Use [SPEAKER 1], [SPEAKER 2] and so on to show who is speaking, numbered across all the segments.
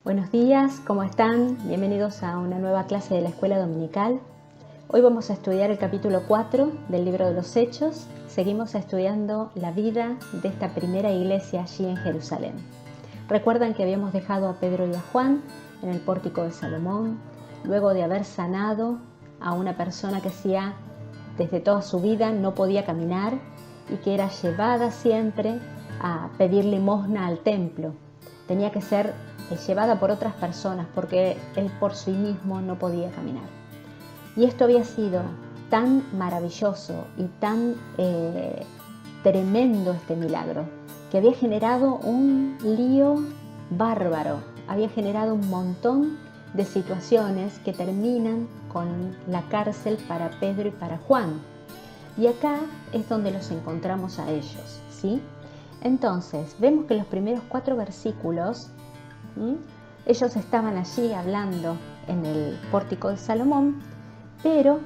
[SPEAKER 1] Buenos días, ¿cómo están? Bienvenidos a una nueva clase de la Escuela Dominical. Hoy vamos a estudiar el capítulo 4 del libro de los Hechos. Seguimos estudiando la vida de esta primera iglesia allí en Jerusalén. Recuerdan que habíamos dejado a Pedro y a Juan en el pórtico de Salomón, luego de haber sanado a una persona que hacía desde toda su vida no podía caminar y que era llevada siempre a pedir limosna al templo. Tenía que ser llevada por otras personas porque él por sí mismo no podía caminar. Y esto había sido tan maravilloso y tan tremendo este milagro, que había generado un lío bárbaro, había generado un montón de situaciones que terminan con la cárcel para Pedro y para Juan. Y acá es donde los encontramos a ellos, ¿sí? Entonces, vemos que los primeros 4 versículos, ellos estaban allí hablando en el pórtico de Salomón, pero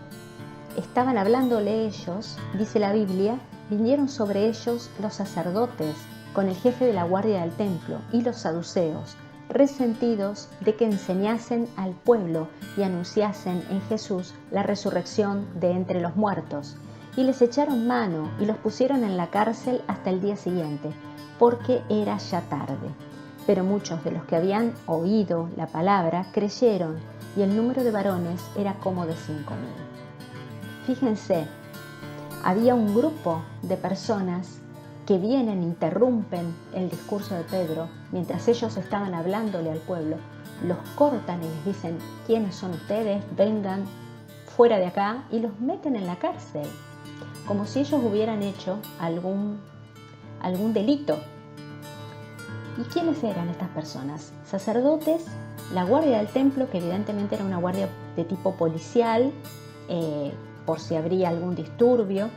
[SPEAKER 1] estaban hablándole ellos, dice la Biblia, vinieron sobre ellos los sacerdotes con el jefe de la guardia del templo y los saduceos, resentidos de que enseñasen al pueblo y anunciasen en Jesús la resurrección de entre los muertos. Y les echaron mano y los pusieron en la cárcel hasta el día siguiente, porque era ya tarde. Pero muchos de los que habían oído la palabra creyeron, y el número de varones era como de 5.000. Fíjense, había un grupo de personas que vienen, interrumpen el discurso de Pedro, mientras ellos estaban hablándole al pueblo, los cortan y les dicen: ¿quiénes son ustedes? Vengan fuera de acá, y los meten en la cárcel, como si ellos hubieran hecho algún delito. ¿Y quiénes eran estas personas? Sacerdotes, la guardia del templo, que evidentemente era una guardia de tipo policial, por si habría algún disturbio,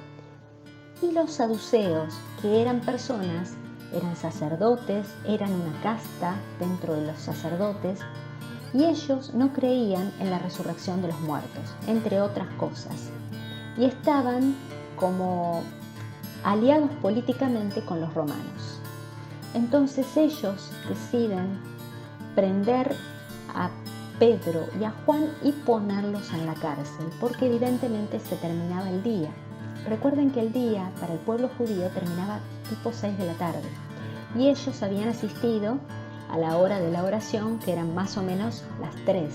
[SPEAKER 1] y los saduceos, que eran personas, eran sacerdotes, eran una casta dentro de los sacerdotes, y ellos no creían en la resurrección de los muertos, entre otras cosas, y estaban como aliados políticamente con los romanos. Entonces ellos deciden prender a Pedro y a Juan y ponerlos en la cárcel, porque evidentemente se terminaba el día. Recuerden que el día para el pueblo judío terminaba tipo 6 de la tarde, y ellos habían asistido a la hora de la oración, que eran más o menos las 3.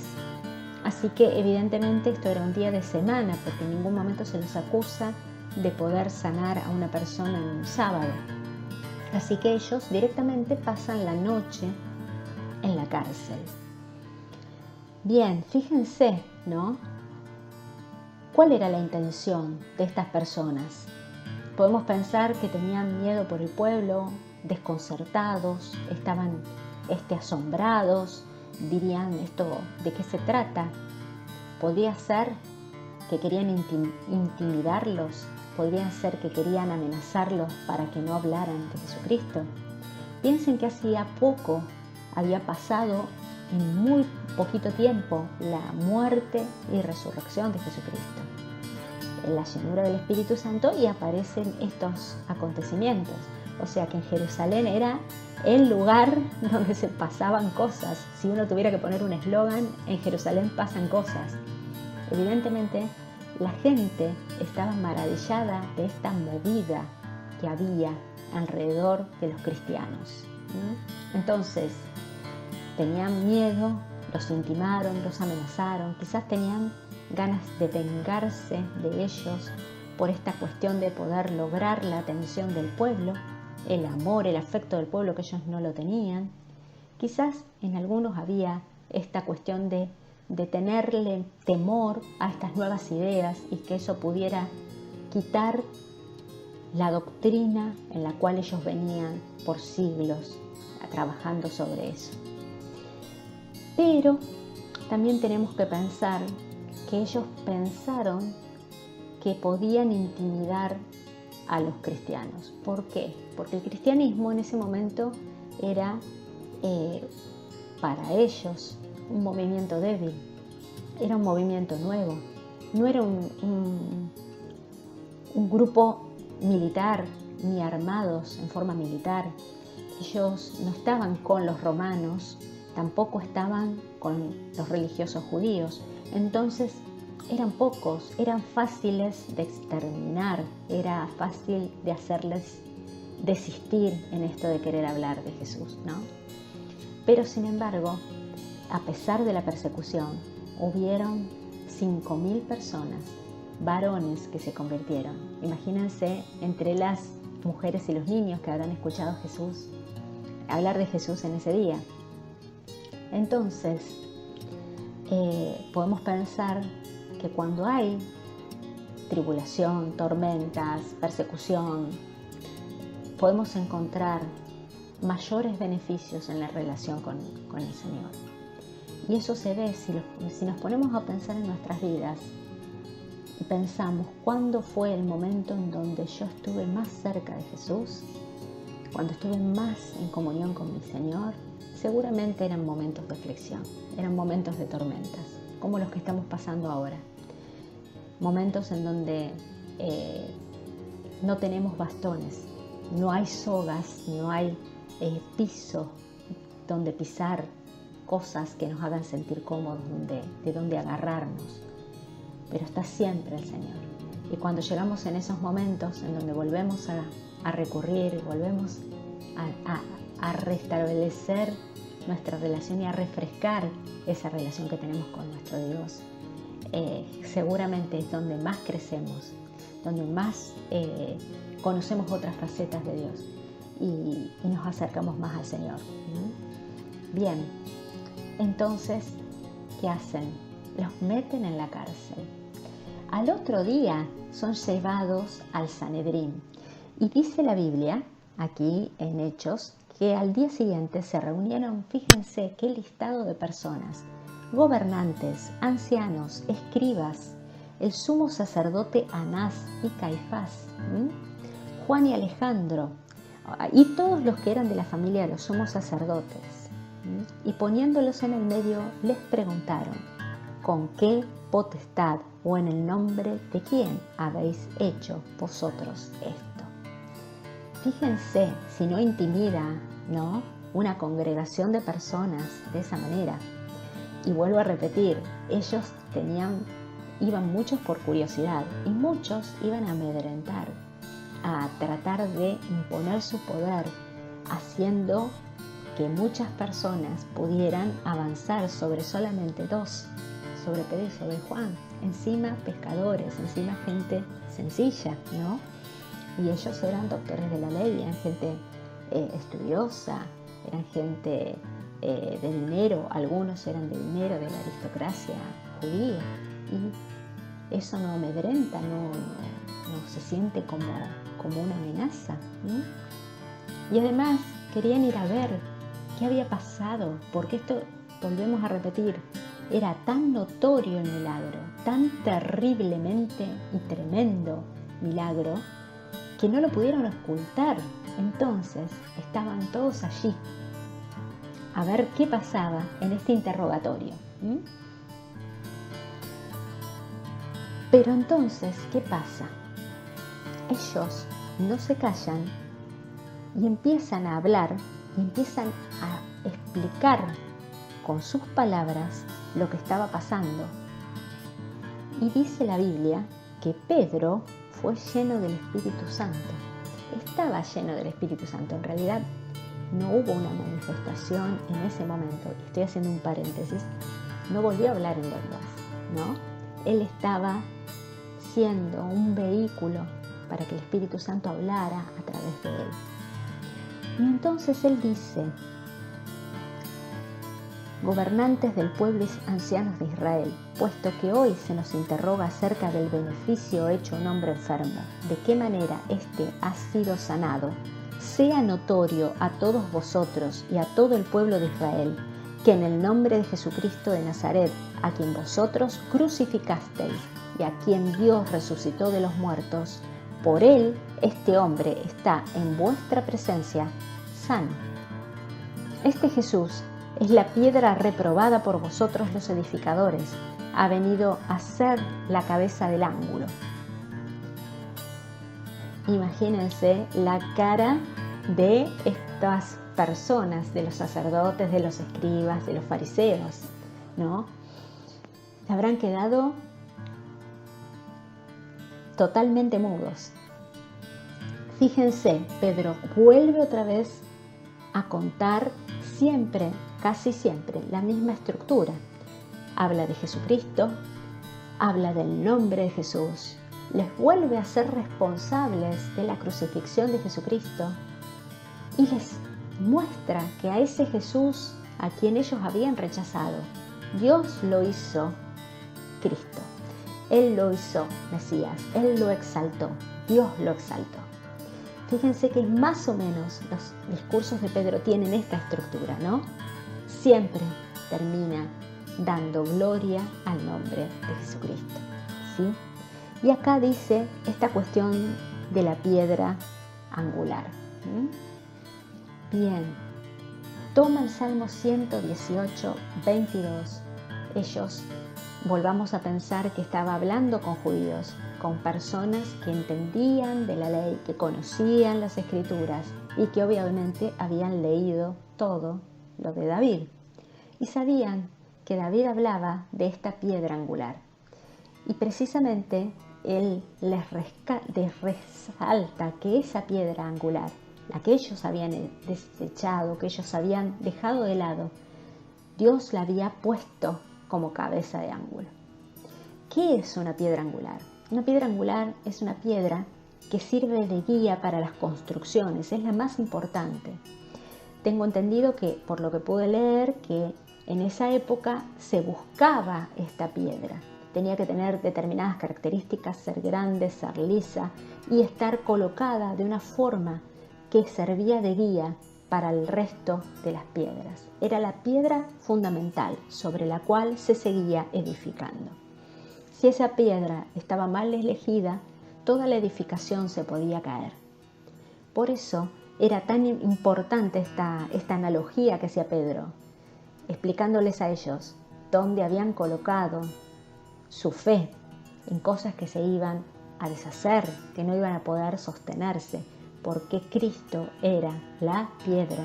[SPEAKER 1] Así que evidentemente esto era un día de semana, porque en ningún momento se les acusa de poder sanar a una persona en un sábado. Así que ellos directamente pasan la noche en la cárcel. Bien, fíjense, ¿no? ¿Cuál era la intención de estas personas? Podemos pensar que tenían miedo por el pueblo, desconcertados, estaban asombrados, dirían: ¿esto de qué se trata? Podría ser que querían intimidarlos, podría ser que querían amenazarlos para que no hablaran de Jesucristo. Piensen que hacía poco había pasado, en muy poquito tiempo, la muerte y resurrección de Jesucristo, en la llenura del Espíritu Santo, y aparecen estos acontecimientos. O sea que en Jerusalén era el lugar donde se pasaban cosas. Si uno tuviera que poner un eslogan: en Jerusalén pasan cosas. Evidentemente, la gente estaba maravillada de esta movida que había alrededor de los cristianos. Entonces, tenían miedo, los intimaron, los amenazaron, quizás tenían ganas de vengarse de ellos por esta cuestión de poder lograr la atención del pueblo, el amor, el afecto del pueblo, que ellos no lo tenían. Quizás en algunos había esta cuestión de tenerle temor a estas nuevas ideas, y que eso pudiera quitar la doctrina en la cual ellos venían por siglos trabajando sobre eso. Pero también tenemos que pensar que ellos pensaron que podían intimidar a los cristianos. ¿Por qué? Porque el cristianismo en ese momento era para ellos un movimiento débil, era un movimiento nuevo, no era un grupo militar ni armados en forma militar. Ellos no estaban con los romanos tampoco estaban con los religiosos judíos. Entonces eran pocos, eran fáciles de exterminar, era fácil de hacerles desistir en esto de querer hablar de Jesús, ¿no? Pero sin embargo, a pesar de la persecución, hubieron 5.000 personas, varones que se convirtieron. Imagínense entre las mujeres y los niños que habrán escuchado a Jesús, hablar de Jesús en ese día. Entonces, podemos pensar que cuando hay tribulación, tormentas, persecución, podemos encontrar mayores beneficios en la relación con el Señor. Y eso se ve si nos ponemos a pensar en nuestras vidas y pensamos cuándo fue el momento en donde yo estuve más cerca de Jesús, cuando estuve más en comunión con mi Señor. Seguramente eran momentos de aflicción, eran momentos de tormentas, como los que estamos pasando ahora. Momentos en donde no tenemos bastones, no hay sogas, no hay piso donde pisar, cosas que nos hagan sentir cómodos, de donde agarrarnos. Pero está siempre el Señor. Y cuando llegamos en esos momentos en donde volvemos a recurrir, volvemos a restablecer nuestra relación y a refrescar esa relación que tenemos con nuestro Dios, seguramente es donde más crecemos, donde más conocemos otras facetas de Dios y nos acercamos más al Señor. Bien, entonces, ¿qué hacen? Los meten en la cárcel. Al otro día son llevados al Sanedrín y dice la Biblia, aquí en Hechos, que al día siguiente se reunieron, fíjense qué listado de personas: gobernantes, ancianos, escribas, el sumo sacerdote Anás y Caifás, Juan y Alejandro, y todos los que eran de la familia de los sumos sacerdotes. Y poniéndolos en el medio, les preguntaron: ¿con qué potestad o en el nombre de quién habéis hecho vosotros esto? Fíjense si no intimida, ¿no?, una congregación de personas de esa manera. Y vuelvo a repetir, ellos iban muchos por curiosidad y muchos iban a amedrentar, a tratar de imponer su poder, haciendo que muchas personas pudieran avanzar sobre solamente dos, sobre Pedro y sobre Juan, encima pescadores, encima gente sencilla, ¿no? Y ellos eran doctores de la ley, eran gente estudiosa, eran gente de dinero, algunos eran de dinero, de la aristocracia judía, y eso no amedrenta, no se siente como una amenaza, ¿no? Y además querían ir a ver qué había pasado, porque esto, volvemos a repetir, era tan notorio el milagro, tan terriblemente y tremendo milagro, que no lo pudieron ocultar. Entonces estaban todos allí a ver qué pasaba en este interrogatorio. Pero entonces, ¿qué pasa? Ellos no se callan y empiezan a hablar y empiezan a explicar con sus palabras lo que estaba pasando. Y dice la Biblia que Pedro fue lleno del Espíritu Santo. Estaba lleno del Espíritu Santo. En realidad no hubo una manifestación en ese momento. Estoy haciendo un paréntesis. No volvió a hablar en lenguas, ¿no? Él estaba siendo un vehículo para que el Espíritu Santo hablara a través de él. Y entonces él dice: gobernantes del pueblo y ancianos de Israel, puesto que hoy se nos interroga acerca del beneficio hecho a un hombre enfermo, de qué manera éste ha sido sanado, sea notorio a todos vosotros y a todo el pueblo de Israel, que en el nombre de Jesucristo de Nazaret, a quien vosotros crucificasteis y a quien Dios resucitó de los muertos, por él este hombre está en vuestra presencia sano. Este Jesús es la piedra reprobada por vosotros los edificadores, ha venido a ser la cabeza del ángulo. Imagínense la cara de estas personas, de los sacerdotes, de los escribas, de los fariseos, ¿no? Se habrán quedado totalmente mudos. Fíjense, Pedro vuelve otra vez a contar siempre, casi siempre, la misma estructura. Habla de Jesucristo, habla del nombre de Jesús, les vuelve a ser responsables de la crucifixión de Jesucristo y les muestra que a ese Jesús a quien ellos habían rechazado, Dios lo hizo Cristo. Él lo hizo Mesías, Él lo exaltó, Dios lo exaltó. Fíjense que más o menos los discursos de Pedro tienen esta estructura, ¿no? Siempre termina dando gloria al nombre de Jesucristo, ¿sí? Y acá dice esta cuestión de la piedra angular. Bien, toma el Salmo 118, 22. Ellos, volvamos a pensar que estaba hablando con judíos, con personas que entendían de la ley, que conocían las escrituras y que obviamente habían leído todo lo de David. Y sabían que David hablaba de esta piedra angular. Y precisamente él les resalta que esa piedra angular, la que ellos habían desechado, que ellos habían dejado de lado, Dios la había puesto como cabeza de ángulo. ¿Qué es una piedra angular? Una piedra angular es una piedra que sirve de guía para las construcciones, es la más importante. Tengo entendido que, por lo que pude leer, que en esa época se buscaba esta piedra. Tenía que tener determinadas características, ser grande, ser lisa y estar colocada de una forma que servía de guía para el resto de las piedras. Era la piedra fundamental sobre la cual se seguía edificando. Si esa piedra estaba mal elegida, toda la edificación se podía caer. Por eso era tan importante esta analogía que hacía Pedro, explicándoles a ellos dónde habían colocado su fe en cosas que se iban a deshacer, que no iban a poder sostenerse, porque Cristo era la piedra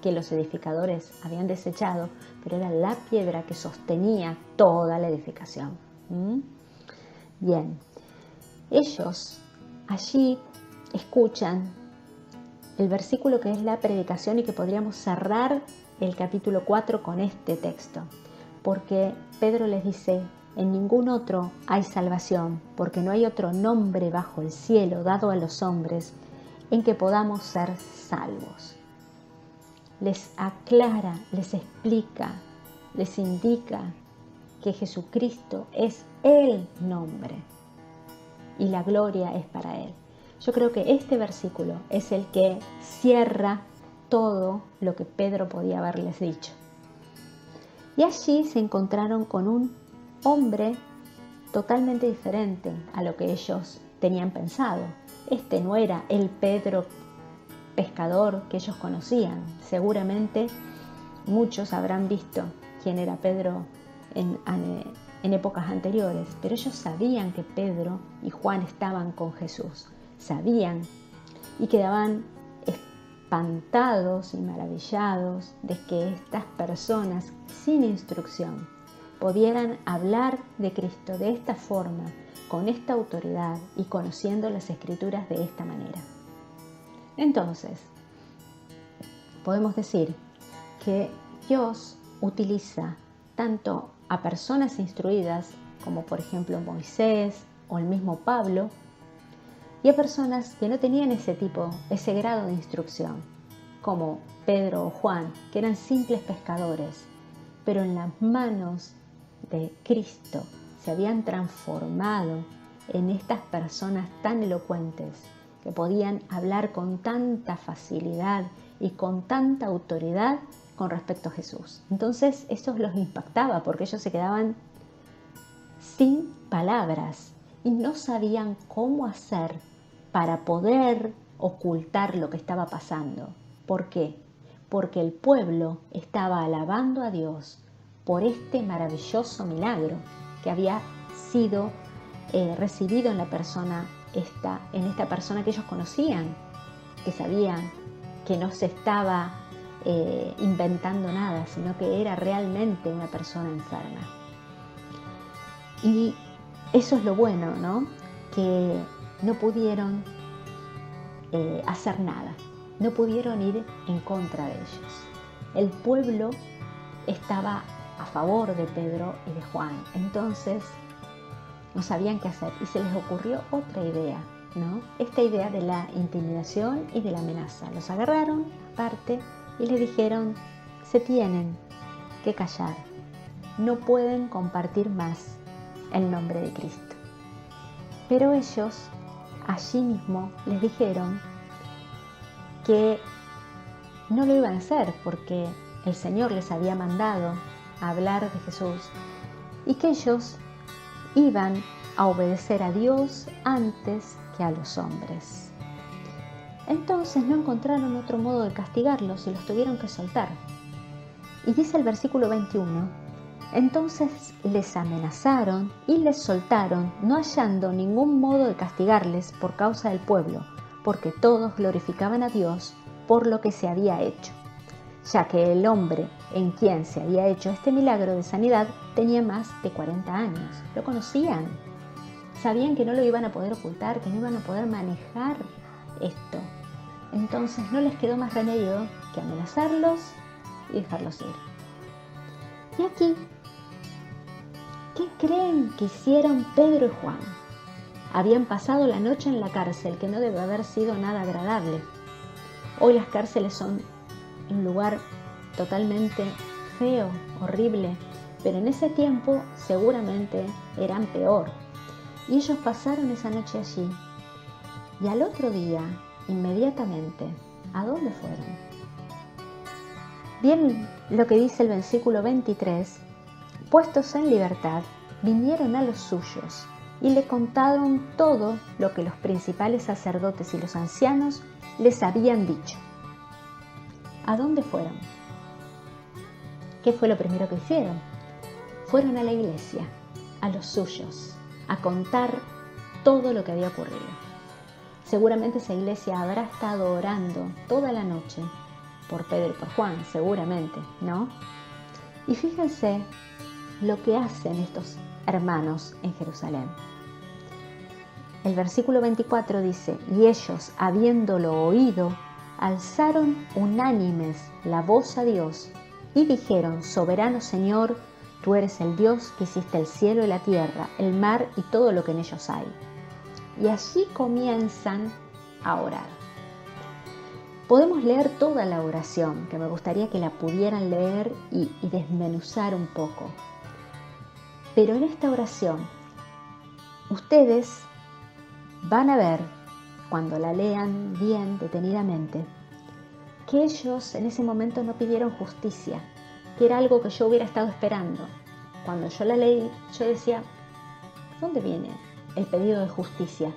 [SPEAKER 1] que los edificadores habían desechado, pero era la piedra que sostenía toda la edificación. Bien, ellos allí escuchan el versículo que es la predicación y que podríamos cerrar el capítulo 4 con este texto, porque Pedro les dice: en ningún otro hay salvación, porque no hay otro nombre bajo el cielo dado a los hombres en que podamos ser salvos. Les aclara, les explica, les indica que Jesucristo es el nombre y la gloria es para Él. Yo creo que este versículo es el que cierra todo lo que Pedro podía haberles dicho. Y allí se encontraron con un hombre totalmente diferente a lo que ellos tenían pensado. Este no era el Pedro pescador que ellos conocían. Seguramente muchos habrán visto quién era Pedro en épocas anteriores, pero ellos sabían que Pedro y Juan estaban con Jesús, sabían y quedaban espantados y maravillados de que estas personas sin instrucción pudieran hablar de Cristo de esta forma, con esta autoridad y conociendo las Escrituras de esta manera. Entonces, podemos decir que Dios utiliza tanto a personas instruidas, como por ejemplo Moisés o el mismo Pablo, y a personas que no tenían ese grado de instrucción, como Pedro o Juan, que eran simples pescadores, pero en las manos de Cristo se habían transformado en estas personas tan elocuentes que podían hablar con tanta facilidad y con tanta autoridad con respecto a Jesús. Entonces eso los impactaba porque ellos se quedaban sin palabras y no sabían cómo hacer para poder ocultar lo que estaba pasando. ¿Por qué? Porque el pueblo estaba alabando a Dios por este maravilloso milagro que había sido recibido en esta persona que ellos conocían, que sabían que no se estaba inventando nada, sino que era realmente una persona enferma. Y eso es lo bueno, ¿no? Que no pudieron hacer nada, no pudieron ir en contra de ellos. El pueblo estaba a favor de Pedro y de Juan, entonces no sabían qué hacer y se les ocurrió otra idea, ¿no? Esta idea de la intimidación y de la amenaza. Los agarraron aparte y les dijeron: se tienen que callar, no pueden compartir más el nombre de Cristo. Pero ellos allí mismo les dijeron que no lo iban a hacer porque el Señor les había mandado a hablar de Jesús y que ellos iban a obedecer a Dios antes que a los hombres. Entonces no encontraron otro modo de castigarlos y los tuvieron que soltar. Y dice el versículo 21: entonces les amenazaron y les soltaron, no hallando ningún modo de castigarles por causa del pueblo, porque todos glorificaban a Dios por lo que se había hecho, ya que el hombre en quien se había hecho este milagro de sanidad tenía más de 40 años. Lo conocían, sabían que no lo iban a poder ocultar, que no iban a poder manejar esto. Entonces no les quedó más remedio que amenazarlos y dejarlos ir. Y aquí, ¿qué creen que hicieron Pedro y Juan? Habían pasado la noche en la cárcel, que no debe haber sido nada agradable. Hoy las cárceles son un lugar totalmente feo, horrible, pero en ese tiempo seguramente eran peor. Y ellos pasaron esa noche allí. Y al otro día, inmediatamente, ¿a dónde fueron? Bien lo que dice el versículo 23, puestos en libertad, vinieron a los suyos y le contaron todo lo que los principales sacerdotes y los ancianos les habían dicho. ¿A dónde fueron? ¿Qué fue lo primero que hicieron? Fueron a la iglesia, a los suyos, a contar todo lo que había ocurrido. Seguramente esa iglesia habrá estado orando toda la noche por Pedro y por Juan, seguramente, ¿no? Y fíjense lo que hacen estos hermanos en Jerusalén. El versículo 24 dice: y ellos, habiéndolo oído, alzaron unánimes la voz a Dios y dijeron: soberano Señor, tú eres el Dios que hiciste el cielo y la tierra, el mar y todo lo que en ellos hay. Y allí comienzan a orar. Podemos leer toda la oración, que me gustaría que la pudieran leer y desmenuzar un poco. Pero en esta oración, ustedes van a ver, cuando la lean bien, detenidamente, que ellos en ese momento no pidieron justicia, que era algo que yo hubiera estado esperando. Cuando yo la leí, yo decía: ¿dónde viene el pedido de justicia?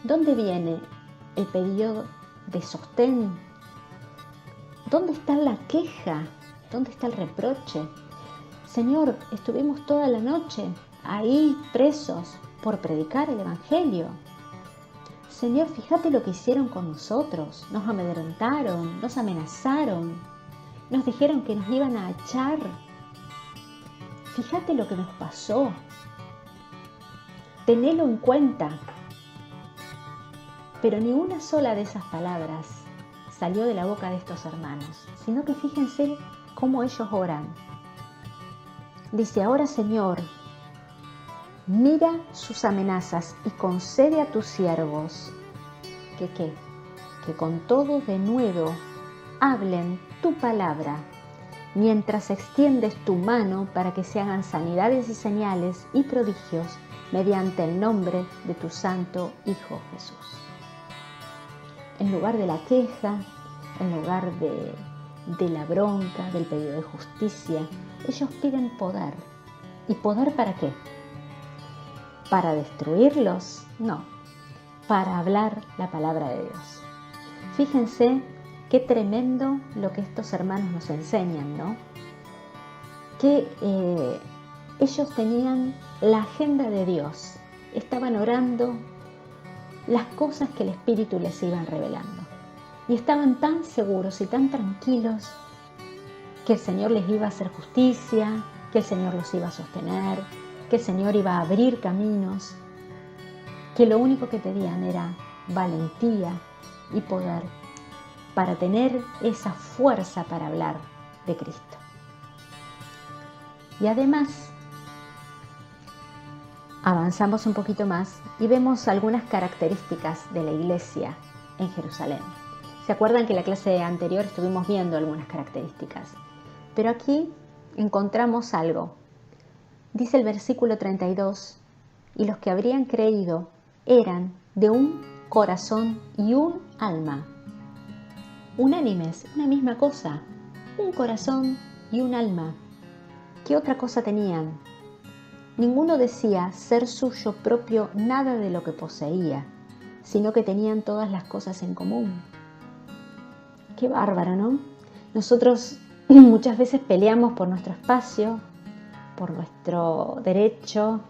[SPEAKER 1] ¿Dónde viene el pedido de sostén? ¿Dónde está la queja? ¿Dónde está el reproche? Señor, estuvimos toda la noche ahí presos por predicar el Evangelio. Señor, fíjate lo que hicieron con nosotros. Nos amedrentaron, nos amenazaron, nos dijeron que nos iban a echar. Fíjate lo que nos pasó. Tenelo en cuenta. Pero ni una sola de esas palabras salió de la boca de estos hermanos, sino que fíjense cómo ellos oran. Dice: ahora, Señor, mira sus amenazas y concede a tus siervos que con todo denuedo hablen tu palabra, mientras extiendes tu mano para que se hagan sanidades y señales y prodigios mediante el nombre de tu santo Hijo Jesús. En lugar de la queja, en lugar de la bronca, del pedido de justicia, ellos piden poder. ¿Y poder para qué? ¿Para destruirlos? No, para hablar la palabra de Dios. Fíjense qué tremendo lo que estos hermanos nos enseñan, ¿no? Que ellos tenían la agenda de Dios, estaban orando las cosas que el Espíritu les iban revelando. y estaban tan seguros y tan tranquilos que el Señor les iba a hacer justicia, que el Señor los iba a sostener, que el Señor iba a abrir caminos, que lo único que pedían era valentía y poder para tener esa fuerza para hablar de Cristo. Y además, avanzamos un poquito más y vemos algunas características de la iglesia en Jerusalén. ¿Se acuerdan que en la clase anterior estuvimos viendo algunas características? Pero aquí encontramos algo. Dice el versículo 32, y los que habrían creído eran de un corazón y un alma. Unánimes, una misma cosa, un corazón y un alma. ¿Qué otra cosa tenían? Ninguno decía ser suyo propio nada de lo que poseía, sino que tenían todas las cosas en común. Qué bárbaro, ¿no? Nosotros muchas veces peleamos por nuestro espacio, por nuestro derecho,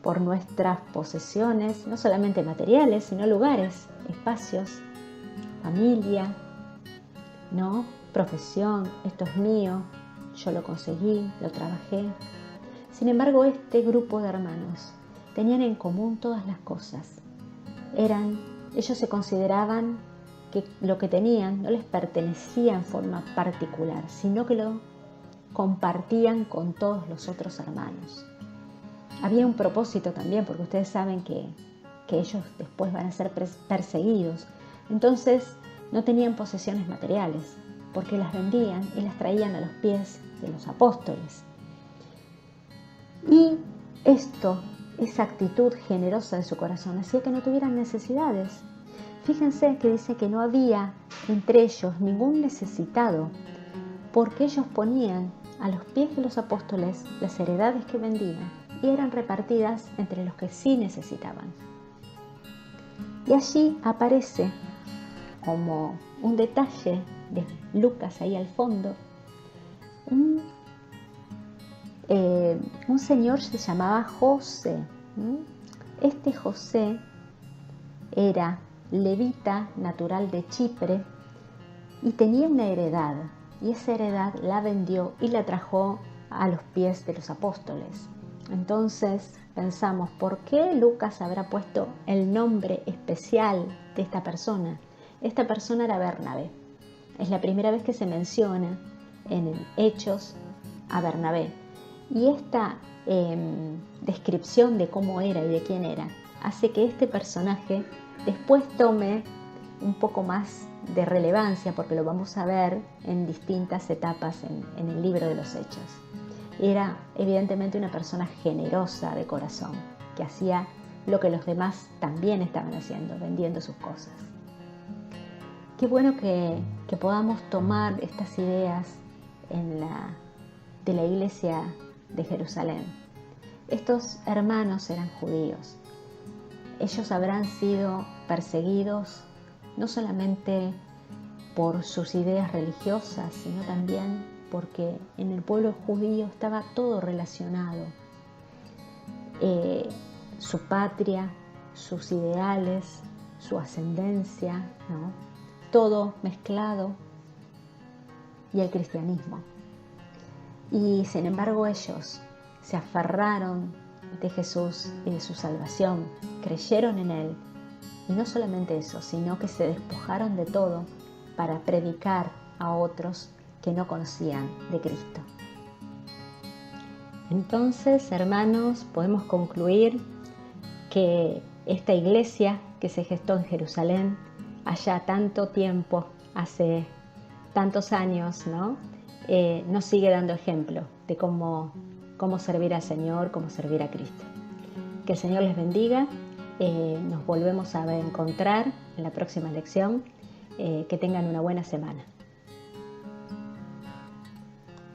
[SPEAKER 1] por nuestras posesiones, no solamente materiales, sino lugares, espacios, familia, ¿no? Profesión, esto es mío, yo lo conseguí, lo trabajé. Sin embargo, este grupo de hermanos tenían en común todas las cosas. Ellos se consideraban que lo que tenían no les pertenecía en forma particular, sino que lo compartían con todos los otros hermanos. Había un propósito también, porque ustedes saben que ellos después van a ser perseguidos. Entonces no tenían posesiones materiales, porque las vendían y las traían a los pies de los apóstoles. Y esa actitud generosa de su corazón hacía que no tuvieran necesidades. Fíjense que dice que no había entre ellos ningún necesitado, porque ellos ponían a los pies de los apóstoles las heredades que vendían y eran repartidas entre los que sí necesitaban. Y allí aparece como un detalle de Lucas ahí al fondo, un señor se llamaba José. Este José era levita natural de Chipre y tenía una heredad, y esa heredad la vendió y la trajo a los pies de los apóstoles. Entonces pensamos, ¿por qué Lucas habrá puesto el nombre especial de esta persona? Esta persona era Bernabé. Es la primera vez que se menciona en Hechos a Bernabé. Y esta descripción de cómo era y de quién era hace que este personaje después tome un poco más de relevancia, porque lo vamos a ver en distintas etapas en el libro de los Hechos. Era evidentemente una persona generosa de corazón, que hacía lo que los demás también estaban haciendo, vendiendo sus cosas. Qué bueno que podamos tomar estas ideas de la iglesia de Jerusalén. Estos hermanos eran judíos. Ellos habrán sido perseguidos no solamente por sus ideas religiosas, sino también porque en el pueblo judío estaba todo relacionado. Su patria, sus ideales, su ascendencia, ¿no? Todo mezclado, y el cristianismo. Y sin embargo ellos se aferraron de Jesús y de su salvación, creyeron en Él, y no solamente eso, sino que se despojaron de todo para predicar a otros que no conocían de Cristo. Entonces, hermanos, podemos concluir que esta iglesia que se gestó en Jerusalén allá tanto tiempo, hace tantos años, ¿no? Nos sigue dando ejemplo de cómo servir al Señor, cómo servir a Cristo. Que el Señor les bendiga. Nos volvemos a encontrar en la próxima lección. Que tengan una buena semana.